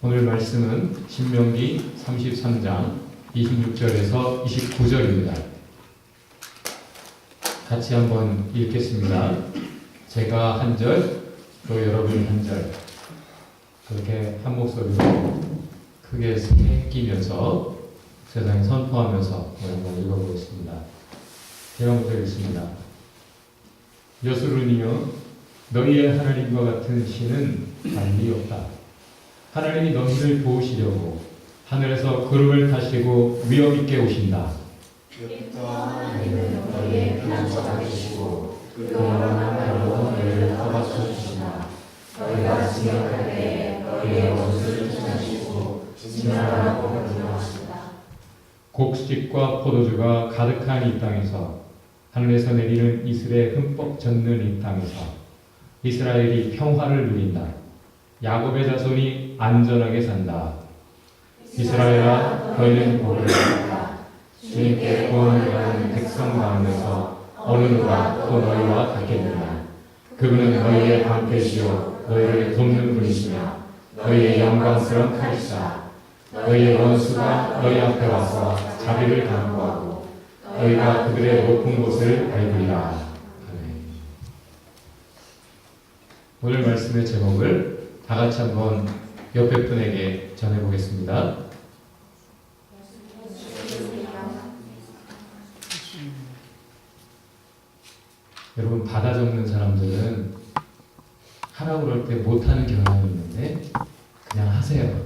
오늘 말씀은 신명기 33장 26절에서 29절입니다. 같이 한번 읽겠습니다. 제가 한 절, 또 여러분이 한 절, 그렇게 한 목소리로 크게 새기면서 세상에 선포하면서 한번 읽어보겠습니다. 제가 먼저 읽습니다. 여수르니여, 너희의 하나님과 같은 신은 달리 없다. 하나님이 너희를 도우시려고 하늘에서 구름을 타시고 위엄 있게 오신다. 하나님은 너희의 피난처가 되시고 그 영원한 날로 너희를 떠받쳐 주시나. 너희가 지역할 때에 너희의 원수를 쫓아내시고 진멸하라고 명령하신다. 곡식과 포도주가 가득한 이 땅에서, 하늘에서 내리는 이슬에 흠뻑 젖는 이 땅에서 이스라엘이 평화를 누린다. 야곱의 자손이 안전하게 산다. 이스라엘아, 너희는 복을 받았다. 주님께 구원을 받는 백성 가운데서 어느 누가 또 너희와 같겠느냐. 그분은 너희의 방패시요 너희를 돕는 분이시며 너희의 영광스러운 칼이시다. 너희의 원수가 너희 앞에 와서 자비를 강구하고 너희가 그들의 높은 곳을 밟으리라. 아멘. 오늘 말씀의 제목을 다 같이 한번 옆에 분에게 전해보겠습니다. 여러분, 받아 적는 사람들은 하라고 그럴 때 못하는 경향이 있는데 그냥 하세요.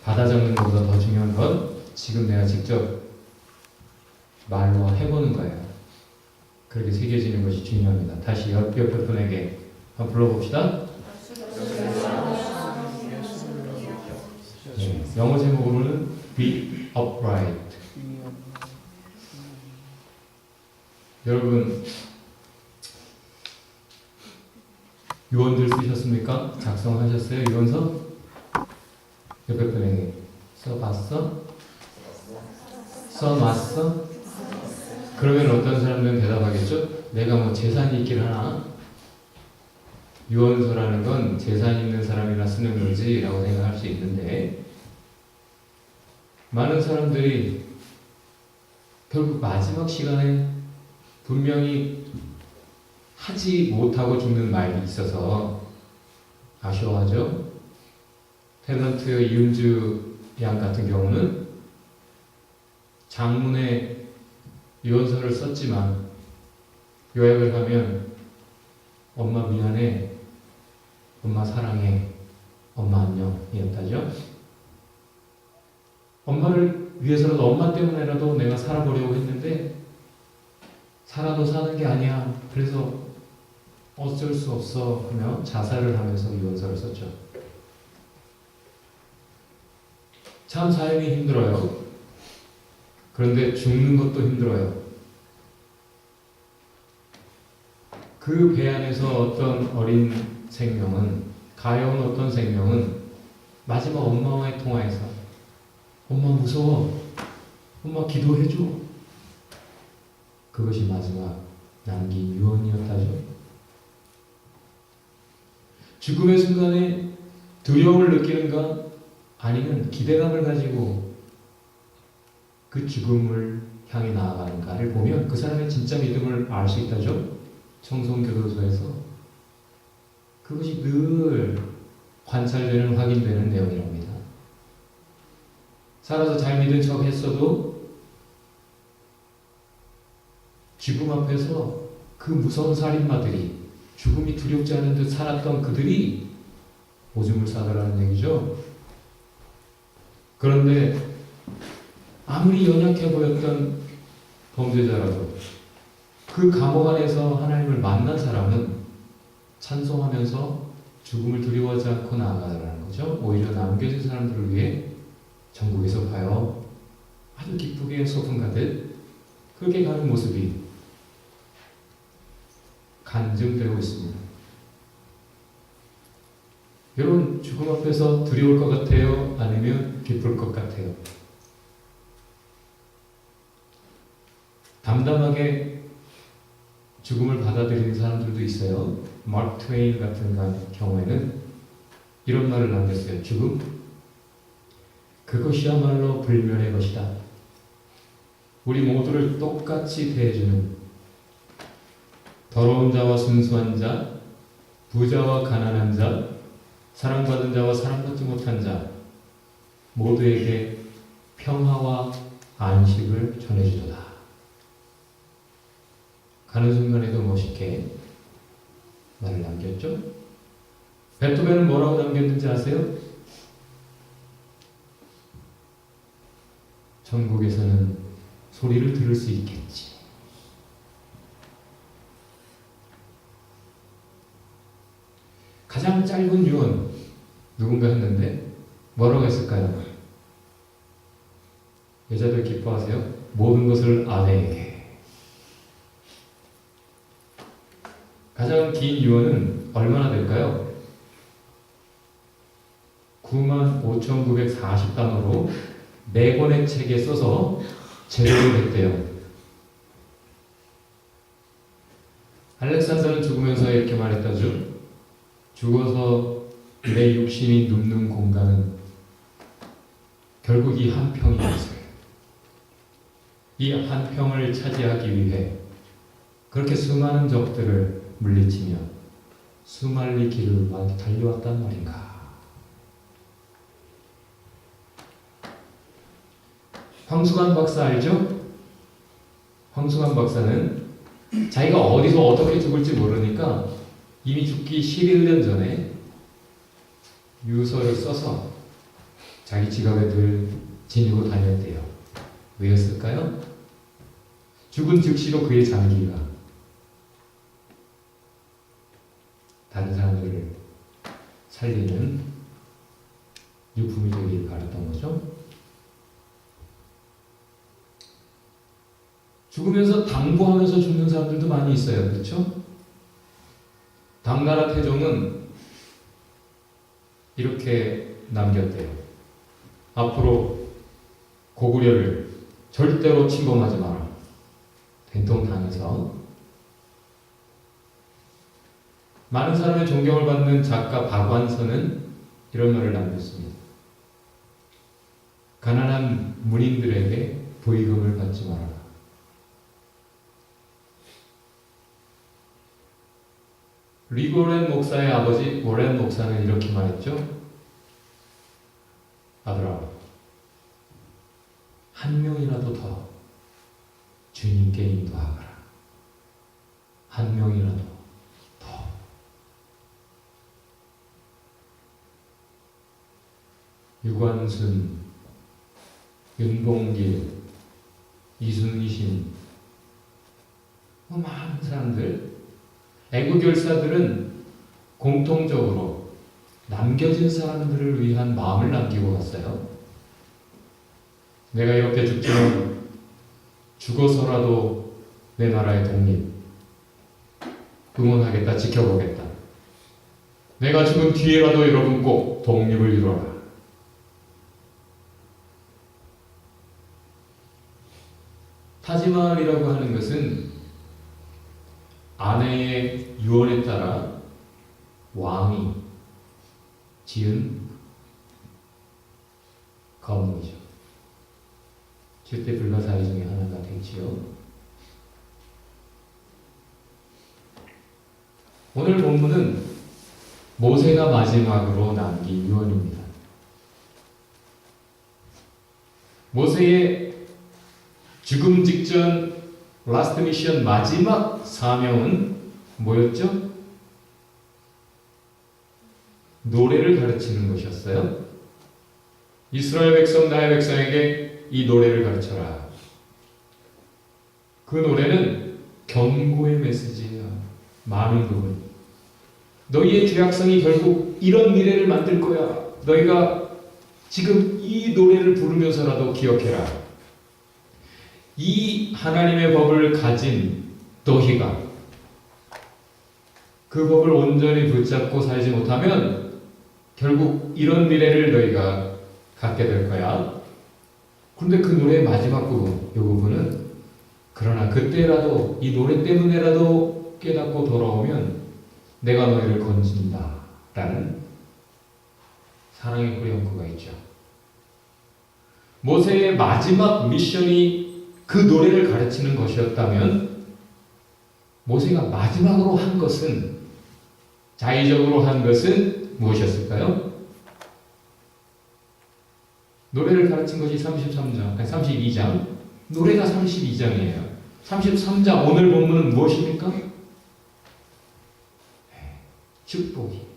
받아 적는 것보다 더 중요한 건 지금 내가 직접 말로 해보는 거예요. 그렇게 새겨지는 것이 중요합니다. 다시 옆에 분에게 한번 불러봅시다. 네, 영어 제목으로는 Be Upright. 여러분, 유언들 쓰셨습니까? 작성하셨어요? 유언서? 옆에 분에게 써봤어? 써놨어? 그러면 어떤 사람들은 대답하겠죠? 내가 뭐 재산이 있긴 하나? 유언서라는 건 재산 있는 사람이나 쓰는 거지 라고 생각할 수 있는데, 많은 사람들이 결국 마지막 시간에 분명히 하지 못하고 죽는 말이 있어서 아쉬워하죠. 탤런트 이은주 양 같은 경우는 장문에 유언서를 썼지만 요약을 하면 엄마 미안해, 엄마 사랑해, 엄마 안녕 이었다죠. 엄마를 위해서라도, 엄마 때문에라도 내가 살아보려고 했는데 살아도 사는 게 아니야, 그래서 어쩔 수 없어 하며 자살을 하면서 유언서를 썼죠. 참 삶이 힘들어요. 그런데 죽는 것도 힘들어요. 그 배 안에서 어떤 어린 생명은, 가여운 어떤 생명은 마지막 엄마와의 통화에서 엄마 무서워, 엄마 기도해줘, 그것이 마지막 남긴 유언이었다죠. 죽음의 순간에 두려움을 느끼는가, 아니면 기대감을 가지고 그 죽음을 향해 나아가는가를 보면 그 사람의 진짜 믿음을 알 수 있다죠. 청송교도소에서 그것이 늘 관찰되는, 확인되는 내용이랍니다. 살아서 잘 믿은 척 했어도 죽음 앞에서 그 무서운 살인마들이, 죽음이 두렵지 않은 듯 살았던 그들이 오줌을 싸더라는 얘기죠. 그런데 아무리 연약해 보였던 범죄자라도 그 감옥 안에서 하나님을 만난 사람은 찬송하면서 죽음을 두려워하지 않고 나아가라는 거죠. 오히려 남겨진 사람들을 위해 천국에서 봐요, 아주 기쁘게 소풍 가듯 그렇게 가는 모습이 간증되고 있습니다. 여러분, 죽음 앞에서 두려울 것 같아요? 아니면 기쁠 것 같아요? 담담하게 죽음을 받아들이는 사람들도 있어요. 마크 트웨인 같은 경우에는 이런 말을 남겼어요. 죽음? 그것이야말로 불멸의 것이다. 우리 모두를 똑같이 대해주는 더러운 자와 순수한 자, 부자와 가난한 자, 사랑받은 자와 사랑받지 못한 자 모두에게 평화와 안식을 전해주도다. 가는 순간에도 멋있게 말을 남겼죠. 베토벤은 뭐라고 남겼는지 아세요? 천국에서는 소리를 들을 수 있겠지. 가장 짧은 유언 누군가 했는데 뭐라고 했을까요? 여자들 기뻐하세요? 모든 것을 아내에게. 가장 긴 유언은 얼마나 될까요? 95,940단어로 4권의 책에 써서 제작을 했대요. 알렉산더는 죽으면서 이렇게 말했다죠. 죽어서 내 육신이 눕는 공간은 결국 이 한 평이었어요. 이 한 평을 차지하기 위해 그렇게 수많은 적들을 물리치며 수말리 길을 막 달려왔단 말인가. 황수관 박사 알죠? 황수관 박사는 자기가 어디서 어떻게 죽을지 모르니까 이미 죽기 11년 전에 유서를 써서 자기 지갑에 늘 지니고 다녔대요. 왜였을까요? 죽은 즉시로 그의 장기가 다른 사람들을 살리는 유품이 되길 바랐던 거죠. 죽으면서 당부하면서 죽는 사람들도 많이 있어요. 그렇죠? 당나라 태종은 이렇게 남겼대요. 앞으로 고구려를 절대로 침범하지 마라. 된통당에서 많은 사람의 존경을 받는 작가 박완서는 이런 말을 남겼습니다. 가난한 문인들에게 부의금을 받지 마라. 리고렌 목사의 아버지 오렌 목사는 이렇게 말했죠. 아들아, 한 명이라도 더 주님께 인도하거라. 한 명이라도 더. 유관순, 윤봉길, 이순신, 많은 사람들, 애국열사들은 공통적으로 남겨진 사람들을 위한 마음을 남기고 갔어요. 내가 이렇게 죽지만 죽어서라도 내 나라의 독립 응원하겠다, 지켜보겠다. 내가 죽은 뒤에라도 여러분 꼭 독립을 이루어라. 타지마할이라고 하는 것은 아내의 유언에 따라 왕이 지은 건물이죠. 7대 불가사의 중에 하나가 되지요. 오늘 본문은 모세가 마지막으로 남긴 유언입니다. 모세의 죽음 직전 라스트 미션 마지막 사명은 뭐였죠? 노래를 가르치는 것이었어요. 이스라엘 백성, 나의 백성에게 이 노래를 가르쳐라. 그 노래는 경고의 메시지예요. 많은 부분. 너희의 죄악성이 결국 이런 미래를 만들 거야. 너희가 지금 이 노래를 부르면서라도 기억해라. 이 하나님의 법을 가진 너희가 그 법을 온전히 붙잡고 살지 못하면 결국 이런 미래를 너희가 갖게 될 거야. 그런데 그 노래의 마지막 부분, 이 부분은 그러나 그때라도 이 노래 때문에라도 깨닫고 돌아오면 내가 너희를 건진다 라는 사랑의 후렴구가 있죠. 모세의 마지막 미션이 그 노래를 가르치는 것이었다면 모세가 마지막으로 한 것은, 자의적으로 한 것은 무엇이었을까요? 노래를 가르친 것이 32장, 노래가 32장이에요. 33장 오늘 본문은 무엇입니까? 축복이.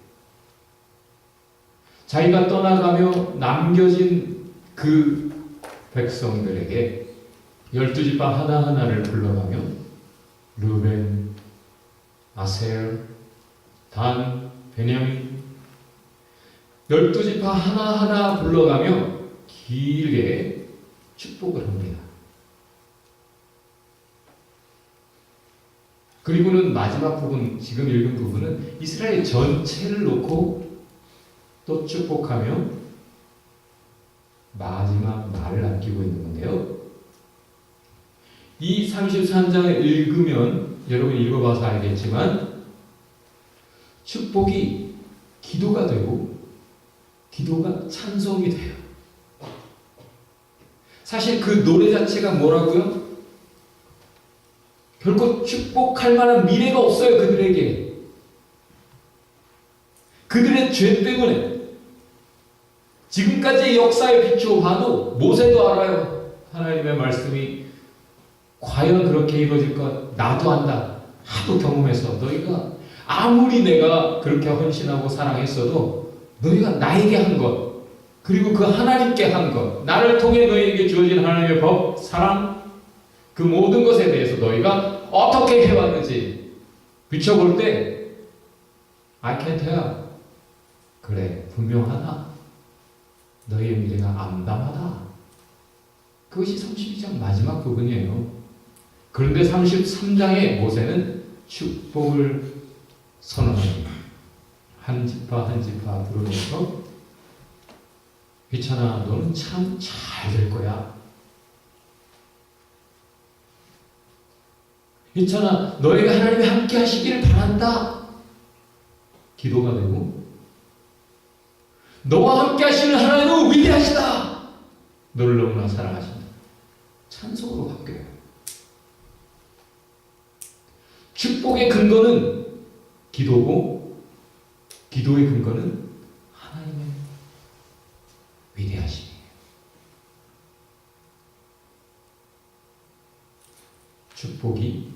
자기가 떠나가며 남겨진 그 백성들에게 12지파 하나하나를 불러가며 루벤, 아셀, 단, 베냐민 12지파 하나하나 불러가며 길게 축복을 합니다. 그리고는 마지막 부분, 지금 읽은 부분은 이스라엘 전체를 놓고 또 축복하며 마지막 말을 남기고 있는 건데요. 이 33장을 읽으면 여러분 읽어봐서 알겠지만 축복이 기도가 되고 기도가 찬송이 돼요. 사실 그 노래 자체가 뭐라고요? 결코 축복할 만한 미래가 없어요. 그들에게. 그들의 죄 때문에 지금까지의 역사에 비추어 봐도 모세도 알아요. 하나님의 말씀이 과연 그렇게 이루어질까? 나도 안다. 하도 경험해서 너희가 아무리 내가 그렇게 헌신하고 사랑했어도 너희가 나에게 한 것, 그리고 그 하나님께 한 것, 나를 통해 너희에게 주어진 하나님의 법, 사랑, 그 모든 것에 대해서 너희가 어떻게 해왔는지 비춰볼 때 I can tell. 그래, 분명하다. 너희의 미래가 암담하다. 그것이 32장 마지막 부분이에요. 그런데 33장의 모세는 축복을 선언합니다. 한 지파 한 지파 부르면서 귀찮아, 너는 참 잘 될 거야. 귀찮아, 너희가 하나님이 함께 하시기를 바란다. 기도가 되고, 너와 함께 하시는 하나님은 위대하시다. 너를 너무나 사랑하신다. 찬송으로 바뀌어요. 축복의 근거는 기도고, 기도의 근거는 하나님의 위대하심이에요. 축복이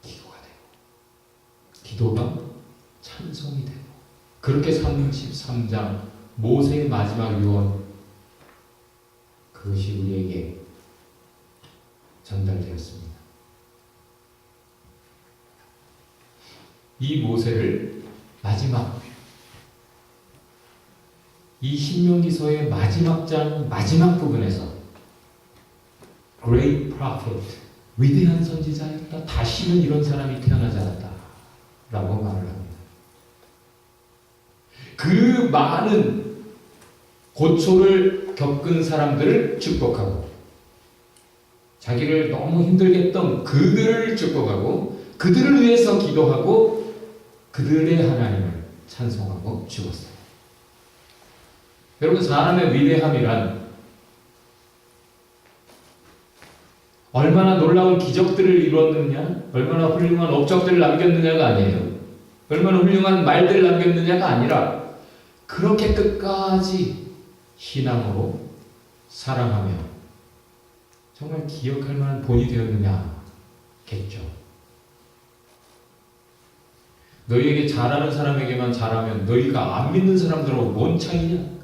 기도가 되고, 기도가 찬송이 되고, 그렇게 33장 모세의 마지막 유언, 그것이 우리에게 전달되었습니다. 이 모세를 마지막, 이 신명기서의 마지막 장 마지막 부분에서 Great Prophet, 위대한 선지자였다. 다시는 이런 사람이 태어나지 않았다. 라고 말을 합니다. 그 많은 고초를 겪은 사람들을 축복하고, 자기를 너무 힘들게 했던 그들을 축복하고, 그들을 위해서 기도하고, 그들의 하나님을 찬송하고 죽었어요. 여러분, 사람의 위대함이란 얼마나 놀라운 기적들을 이루었느냐, 얼마나 훌륭한 업적들을 남겼느냐가 아니에요. 얼마나 훌륭한 말들을 남겼느냐가 아니라 그렇게 끝까지 신앙으로 사랑하며 정말 기억할 만한 본이 되었느냐겠죠. 너희에게 잘하는 사람에게만 잘하면 너희가 안 믿는 사람들하고 뭔 차이냐?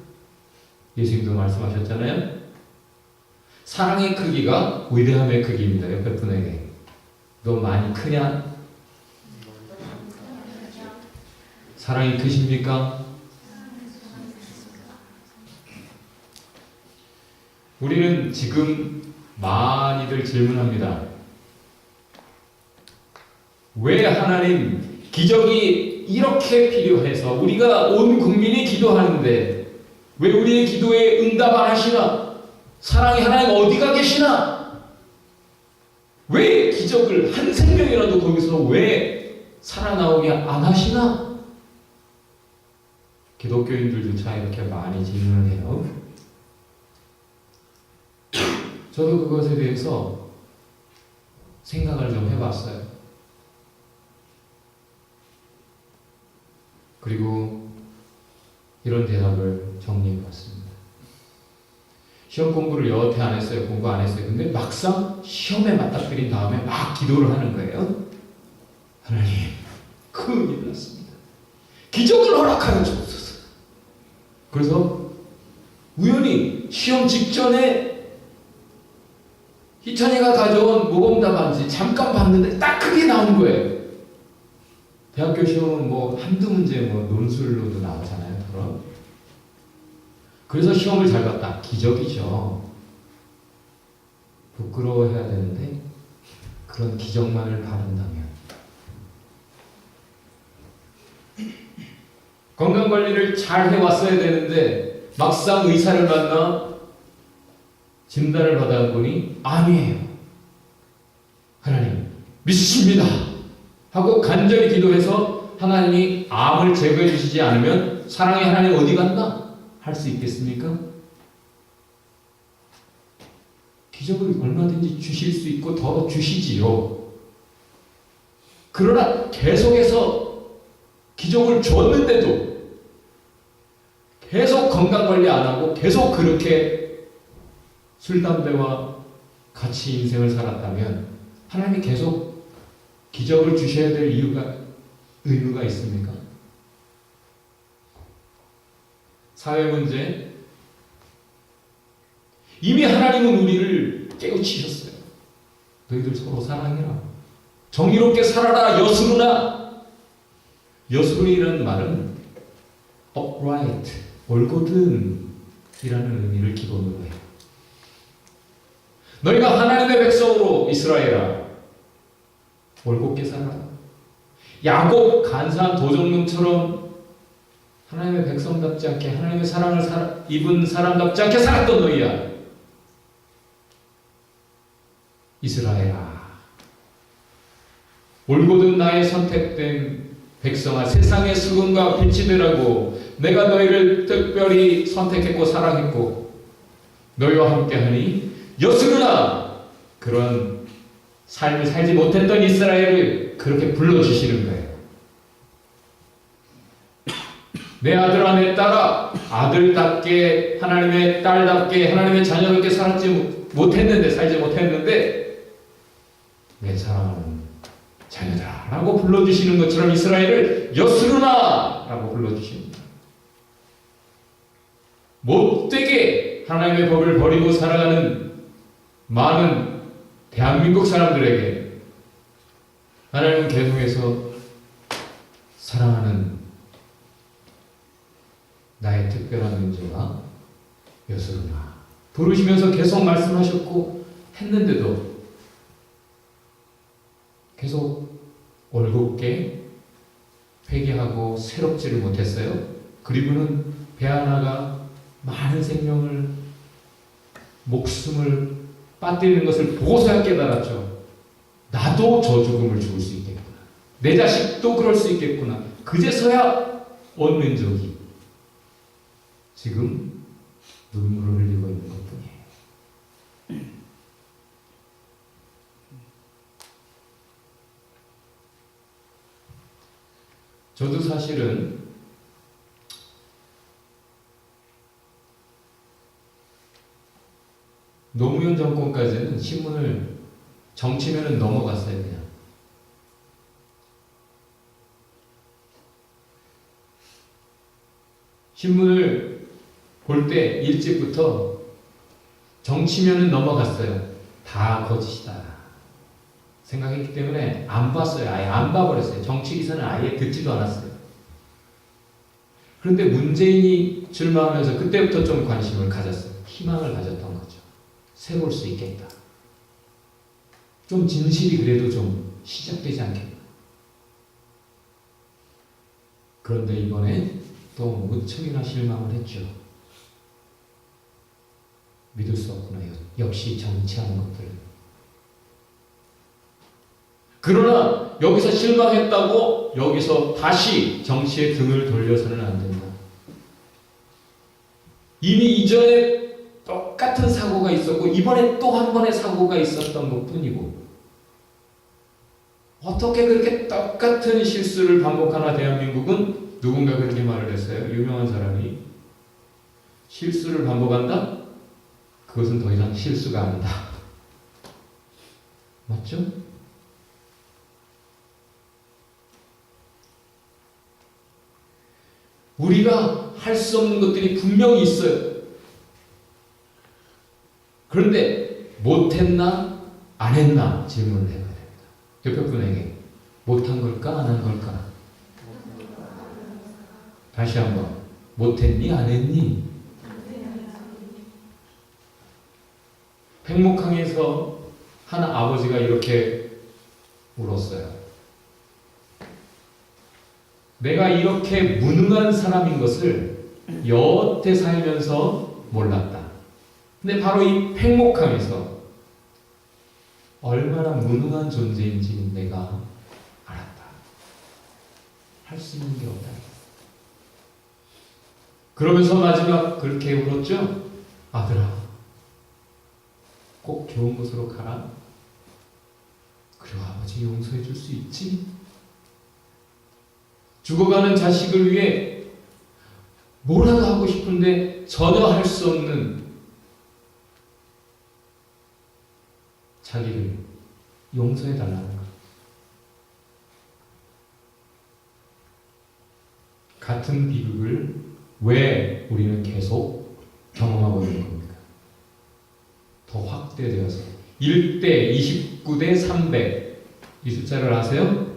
예수님도 말씀하셨잖아요. 사랑의 크기가 위대함의 크기입니다. 옆에 분에게. 너 많이 크냐? 사랑이 크십니까? 우리는 지금 많이들 질문합니다. 왜 하나님 기적이 이렇게 필요해서 우리가 온 국민이 기도하는데 왜 우리의 기도에 응답 안 하시나? 사랑의 하나님 어디가 계시나? 왜 기적을 한 생명이라도 거기서 왜 살아나오게 안 하시나? 기독교인들조차 이렇게 많이 질문을 해요. 저도 그것에 대해서 생각을 좀 해봤어요. 그리고 이런 대답을 정리해봤습니다. 시험 공부를 여태 안 했어요. 공부 안 했어요. 근데 막상 시험에 맞닥뜨린 다음에 막 기도를 하는 거예요. 하나님, 큰일 났습니다. 기적을 허락하여 주옵소서. 그래서 우연히 시험 직전에 희찬이가 가져온 모범답안지 잠깐 봤는데 딱 그게 나온 거예요. 대학교 시험은 뭐 한두 문제 뭐 논술로도 나오잖아요. 그럼. 그래서 시험을 잘 봤다. 기적이죠. 부끄러워해야 되는데 그런 기적만을 바란다면 건강관리를 잘 해왔어야 되는데 막상 의사를 만나 진단을 받아보니 암이에요. 하나님 믿습니다 하고 간절히 기도해서 하나님이 암을 제거해 주시지 않으면 사랑의 하나님 어디 갔나? 할 수 있겠습니까? 기적을 얼마든지 주실 수 있고 더 주시지요. 그러나 계속해서 기적을 줬는데도 계속 건강관리 안 하고 계속 그렇게 술, 담배와 같이 인생을 살았다면 하나님이 계속 기적을 주셔야 될 의무가 있습니까? 사회 문제, 이미 하나님은 우리를 깨우치셨어요. 너희들 서로 사랑해라. 정의롭게 살아라. 여스루나. 여스루이라는 말은 upright, 옳거든 이라는 의미를 기본으로 해요. 너희가 하나님의 백성으로 이스라엘아 옳겁게 살아라. 야곱 간사한 도적놈처럼 하나님의 백성답지 않게 하나님의 사랑을 입은 사람답지 않게 살았던 너희야. 이스라엘아 올곧은 나의 선택된 백성아 세상의 수금과 빛이 되라고 내가 너희를 특별히 선택했고 사랑했고 너희와 함께하니 여스루나 그런 삶을 살지 못했던 이스라엘을 그렇게 불러주시는 거예요. 내 아들아 내 딸아 아들답게 하나님의 딸답게 하나님의 자녀답게 살지 못했는데 내 사랑하는 자녀들아 라고 불러주시는 것처럼 이스라엘을 여스루나 라고 불러주십니다. 못되게 하나님의 법을 버리고 살아가는 많은 대한민국 사람들에게 하나님은 계속해서 사랑하는 나의 특별한 존재가 여스루나 부르시면서 계속 말씀하셨고 했는데도 계속 올곧게 회개하고 새롭지를 못했어요. 그리고는 배 하나가 많은 생명을 목숨을 빠뜨리는 것을 보고서야 깨달았죠. 나도 저 죽음을 죽을 수 있겠구나. 내 자식도 그럴 수 있겠구나. 그제서야 온 민족이 지금 눈물을 흘리고 있는 것뿐이에요. 저도 사실은 노무현 정권까지는 신문을 정치면은 넘어갔어요. 그냥 신문을 볼 때 일찍부터 정치면은 넘어갔어요. 다 거짓이다 생각했기 때문에 안 봤어요. 아예 안 봐버렸어요. 정치 기사는 아예 듣지도 않았어요. 그런데 문재인이 출마하면서 그때부터 좀 관심을 가졌어요. 희망을 가졌던 거죠. 새 볼 수 있겠다. 좀 진실이 그래도 좀 시작되지 않겠나. 그런데 이번에 또 무척이나 실망을 했죠. 믿을 수 없구나. 역시 정치하는 것들. 그러나 여기서 실망했다고 여기서 다시 정치의 등을 돌려서는 안 된다. 이미 이전에 똑같은 사고가 있었고 이번에 또 한 번의 사고가 있었던 것뿐이고 어떻게 그렇게 똑같은 실수를 반복하나 대한민국은 누군가 그렇게 말을 했어요. 유명한 사람이 실수를 반복한다? 그것은 더 이상 실수가 아니다. 맞죠? 우리가 할 수 없는 것들이 분명히 있어요. 그런데 못했나 안 했나 질문을 해봐야 됩니다. 옆에 분에게 못한 걸까 안 한 걸까? 다시 한번 못했니 안 했니? 팽목항에서 한 아버지가 이렇게 울었어요. 내가 이렇게 무능한 사람인 것을 여태 살면서 몰랐다. 근데 바로 이 팽목항에서 얼마나 무능한 존재인지 내가 알았다. 할 수 있는 게 없다. 그러면서 마지막 그렇게 울었죠? 아들아, 꼭 좋은 곳으로 가라. 그리고 아버지 용서해 줄 수 있지? 죽어가는 자식을 위해 뭐라도 하고 싶은데 전혀 할 수 없는 자기를 용서해 달라는 것. 같은 비극을 왜 우리는 계속 경험하고 있는 겁니까? 더 확대되어서 1대 29대 300 이 숫자를 아세요?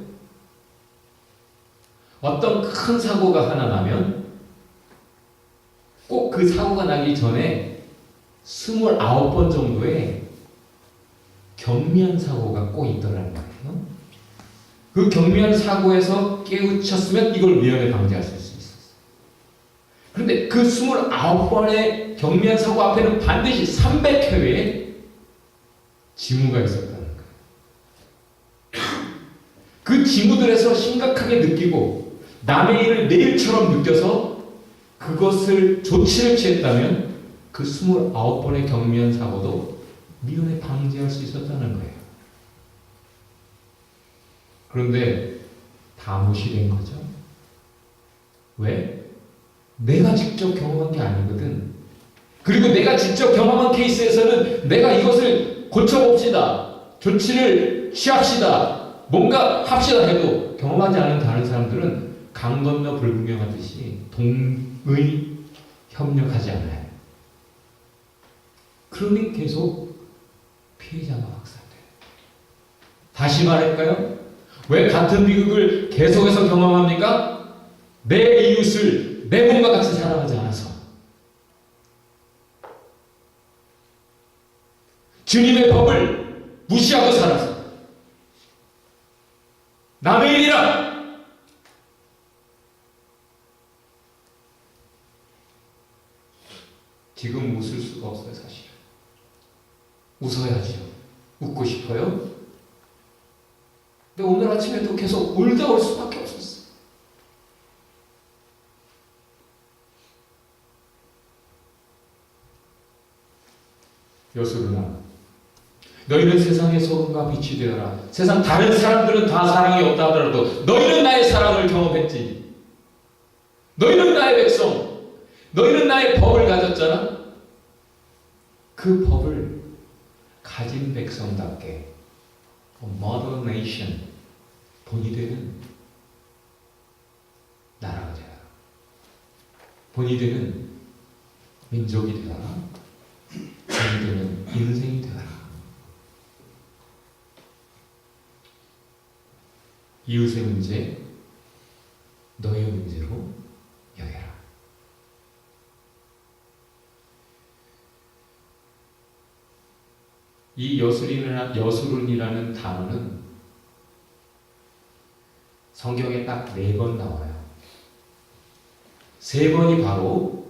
어떤 큰 사고가 하나 나면 꼭 그 사고가 나기 전에 29번 정도의 경미한 사고가 꼭 있더라는 거예요. 그 경미한 사고에서 깨우쳤으면 이걸 미연에 방지할 수 있었어요. 그런데 그 29번의 경미한 사고 앞에는 반드시 300회의 징후가 있었다는 거예요. 그 징후들에서 심각하게 느끼고 남의 일을 내 일처럼 느껴서 그것을 조치를 취했다면 그 29번의 경미한 사고도 미연에 방지할 수 있었다는 거예요. 그런데 다 무시된 거죠. 왜? 내가 직접 경험한 게 아니거든. 그리고 내가 직접 경험한 케이스에서는 내가 이것을 고쳐봅시다, 조치를 취합시다, 뭔가 합시다 해도 경험하지 않은 다른 사람들은 강 건너 불구경하듯이 동의 협력하지 않아요. 그러니 계속 피해자가 확산돼요. 다시 말할까요? 왜 같은 비극을 계속해서 경험합니까? 내 이웃을 내 몸과 같이 사랑하지 않아서. 주님의 법을 무시하고 살아서. 남의 일이라. 지금 웃을 수가 없어요, 사실. 웃어야죠. 웃고 싶어요. 근데 오늘 아침에도 계속 울다 올 수밖에 없었어. 여수르나, 너희는 세상의 소금과 빛이 되어라. 세상 다른 사람들은 다 사랑이 없다 하더라도 너희는 나의 사랑을 경험했지. 너희는 나의 백성. 너희는 나의 법을 가졌잖아. 그 법을 가진 백성답게 model nation, 본이 되는 나라가 되어라. 본이 되는 민족이 되어라. 본이 되는 인생이 되어라. 이웃의 문제, 너의 문제로 여겨라. 이 여수론이라는 단어는 성경에 딱 4번 나와요. 3번이 바로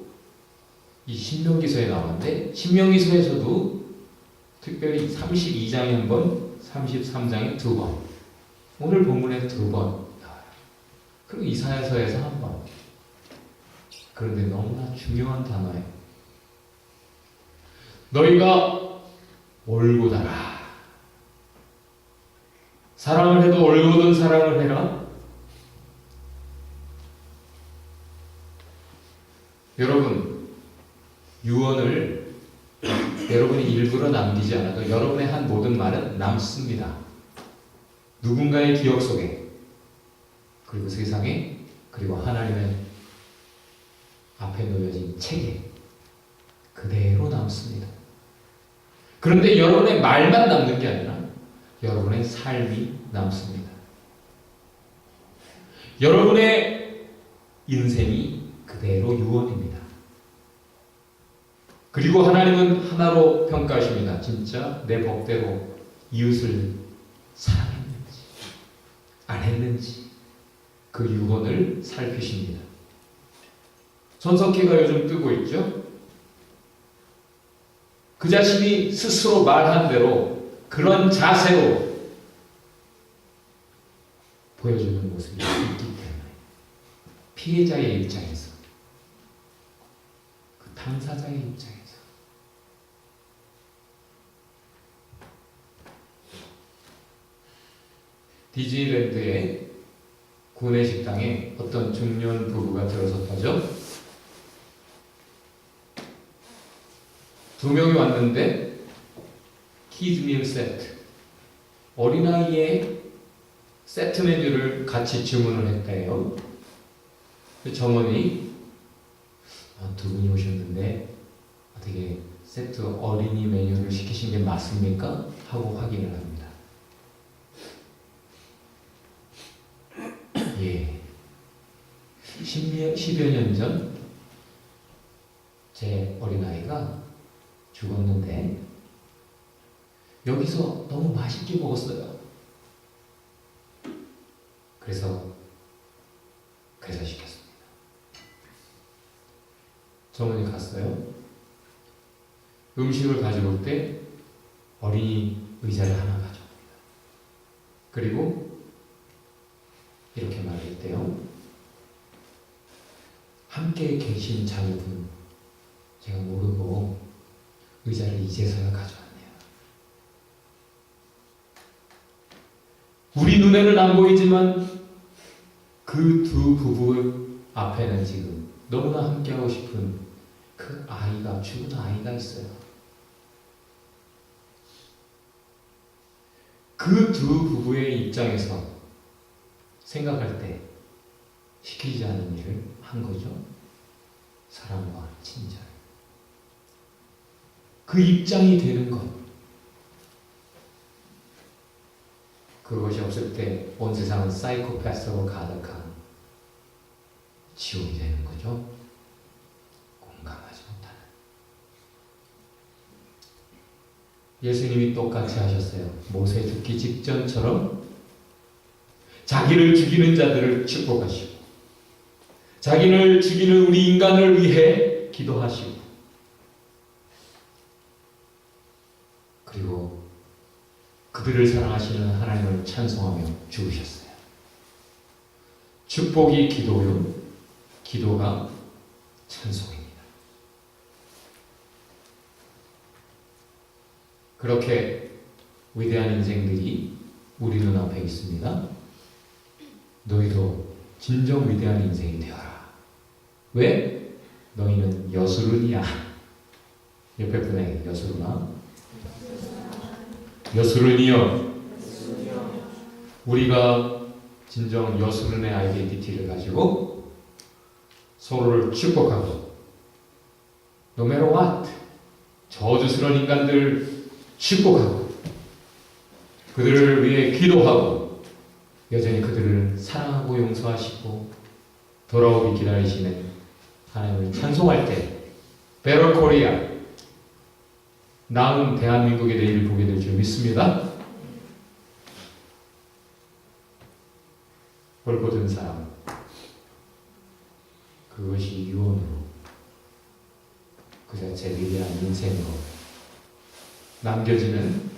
이 신명기서에 나오는데, 신명기서에서도 특별히 32장에 한 번, 33장에 2번, 오늘 본문에 2번 나와요. 그리고 이사야서에서 한 번. 그런데 너무나 중요한 단어예요. 너희가 올곧하라. 사랑을 해도 올곧은 사랑을 해라. 여러분, 유언을 여러분이 일부러 남기지 않아도 여러분의 한 모든 말은 남습니다. 누군가의 기억 속에, 그리고 세상에, 그리고 하나님의 앞에 놓여진 책에 그대로 남습니다. 그런데 여러분의 말만 남는 게 아니라 여러분의 삶이 남습니다. 여러분의 인생이 그대로 유언입니다. 그리고 하나님은 하나로 평가하십니다. 진짜 내 법대로 이웃을 사랑했는지 안 했는지 그 유언을 살피십니다. 손석희가 요즘 뜨고 있죠. 그 자신이 스스로 말한 대로 그런 자세로 보여주는 모습이 있기 때문에 피해자의 입장에서, 그 당사자의 입장에서 디즈니랜드의 구내식당에 어떤 중년 부부가 들어섰다죠. 두 명이 왔는데 키즈밀 세트, 어린아이의 세트 메뉴를 같이 주문을 했대요. 점원이 두 분이 오셨는데 어떻게 세트 어린이 메뉴를 시키신 게 맞습니까? 하고 확인을 합니다. 예, 10여 년 전 제 어린아이가 죽었는데 여기서 너무 맛있게 먹었어요. 그래서 시켰습니다. 점원이 갔어요. 음식을 가져올 때 어린이 의자를 하나 가져옵니다. 그리고 이렇게 말했대요. 함께 계신 자녀분 제가 모르고 의자를 이제서야 가져왔네요. 우리 눈에는 안 보이지만 그 두 부부 앞에는 지금 너무나 함께하고 싶은 그 아이가, 죽은 아이가 있어요. 그 두 부부의 입장에서 생각할 때 시키지 않은 일을 한 거죠. 사랑과 친절. 그 입장이 되는 것. 그것이 없을 때 온 세상은 사이코패스로 가득한 지옥이 되는 거죠. 공감하지 못하는. 예수님이 똑같이 하셨어요. 모세 죽기 직전처럼 자기를 죽이는 자들을 축복하시고 자기를 죽이는 우리 인간을 위해 기도하시고 그리고 그들을 사랑하시는 하나님을 찬송하며 죽으셨어요. 축복이 기도요, 기도가 찬송입니다. 그렇게 위대한 인생들이 우리 눈앞에 있습니다. 너희도 진정 위대한 인생이 되어라. 왜? 너희는 여수른이야. 옆에 분에게 여수른아. 여수른이여. 우리가 진정 여수른의 아이덴티티를 가지고 서로를 축복하고 no matter what 저주스러운 인간들 축복하고 그들을 위해 기도하고 여전히 그들을 사랑하고 용서하시고 돌아오기 기다리시는 하나님을 찬송할 때 Better Korea, 나은 대한민국의 내일을 보게 될 줄 믿습니다. 올곧은 사람, 그것이 유언으로 그 자체 위대한 인생으로 남겨지는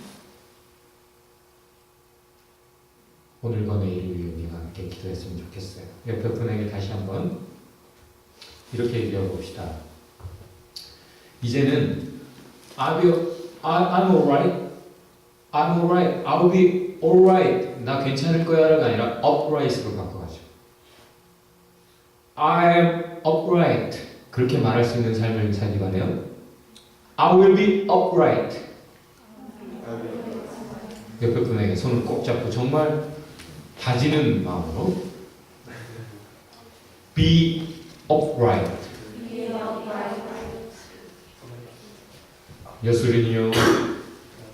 오늘과 내일을 위해 우리가 함께 기도했으면 좋겠어요. 옆에 분에게 다시 한번 이렇게 얘기해 봅시다. 이제는 I'm alright. I'm alright. I'll be alright. 나 괜찮을 거야가 아니라 upright으로 바꿔가죠. I'm upright. 그렇게 말할 수 있는 삶을 살기 바래요. I will be upright. 옆에 분에게 손을 꼭 잡고 정말 다지는 마음으로 be upright. 여술은요,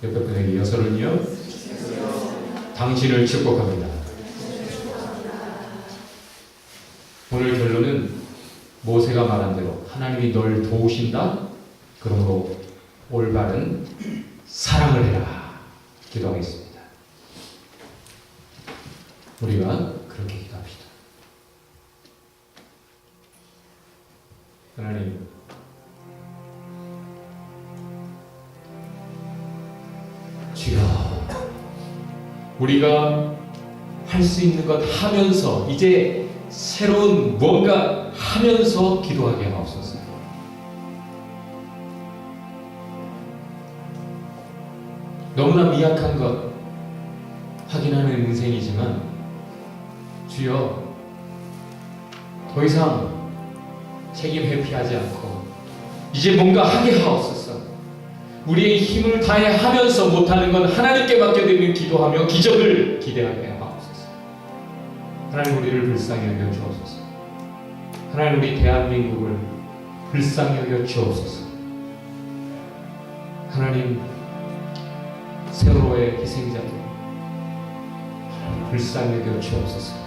옆에 분에게 여술은요, 당신을 축복합니다. 오늘 결론은 모세가 말한 대로 하나님이 널 도우신다. 그러므로 올바른 사랑을 해라. 기도하겠습니다. 우리가 그렇게 기도합시다. 하나님, 주여, 우리가 할 수 있는 것 하면서 이제 새로운 뭔가 하면서 기도하게 하옵소서. 너무나 미약한 것 확인하는 인생이지만 주여, 더 이상 책임 회피하지 않고 이제 뭔가 하게 하옵소서. 우리의 힘을 다해 하면서 못하는 건 하나님께 맡겨드리는 기도하며 기적을 기대하게 하옵소서. 하나님, 우리를 불쌍히 여겨 주옵소서. 하나님, 우리 대한민국을 불쌍히 여겨 주옵소서. 하나님, 세월호의 희생자들 불쌍히 여겨 주옵소서.